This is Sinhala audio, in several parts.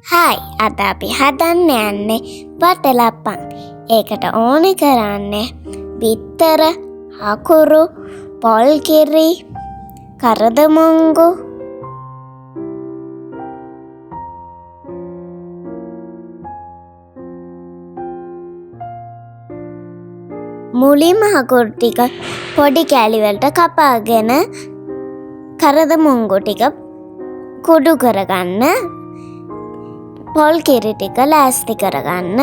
හායි අද අපි හදන්න යන්නේ වටලප්පන්. ඒකට ඕනේ කරන්නේ බිත්තර, අකුරු, පොල් කිරි, කරදමුංගු, මුලින්ම අකුරු ටික පොඩි කෑලි වලට කපාගෙන කරදමුංගු ටික කුඩු කරගන්න. පොල් කිරි ටික ලෑස්ති කරගන්න.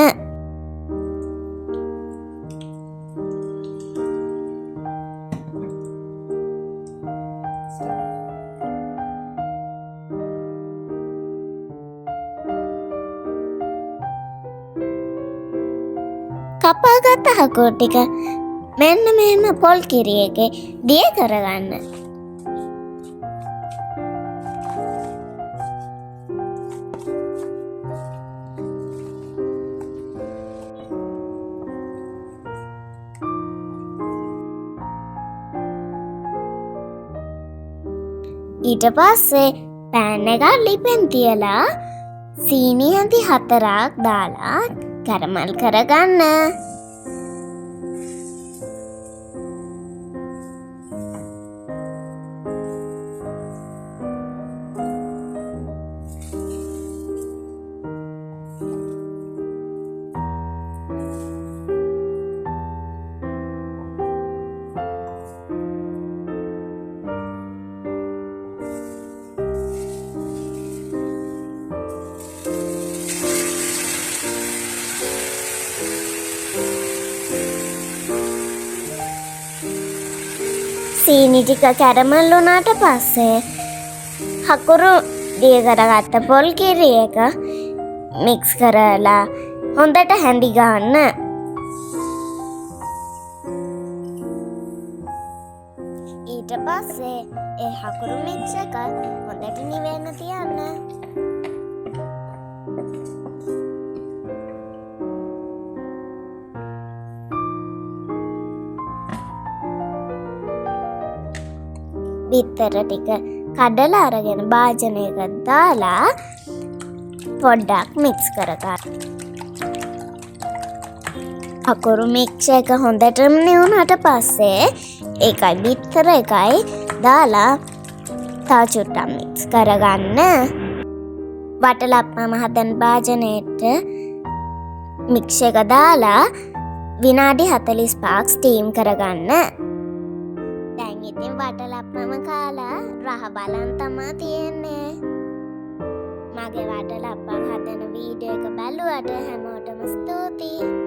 කපාගත්ත අකුරු ටික මෙන්න මෙහෙම පොල් කිරි එකේ දිය කරගන්න. ඊට පස්සේ පෑන් එකක් ලිපෙන් තියලා සීනි ඇති 4ක් දාලා කැරමල් කරගන්න. සීනි ටික කැරමල් වුණාට පස්සේ අකුරු දිය කරගත්ත පොල් කිරි එක මික්ස් කරලා හොඳට හැඳි ගන්න. ඊට පස්සේ ඒ අකුරු මික්ස් එක හොඳට නිවෙන්න තියන්න. බිත්තර ටික කඩලා අරගෙන භාජනයකට දාලා පොඩ්ඩක් මික්ස් කරගන්න. අකුරු මික්ස් එක හොඳටම නිවුණාට පස්සේ ඒකයි බිත්තර එකයි දාලා තව චුට්ටක් මික්ස් කරගන්න. වටලප්පම හදන භාජනයට මික්ස් එක දාලා විනාඩි 45ක් ස්ටීම් කරගන්න. දැන් ඉතින් වටලප්පම කාලා රහ බලන් තමා තියෙන්නේ. මගේ වටලප්පන් හදන වීඩියෝ එක බලුවට හැමෝටම ස්තුතියි.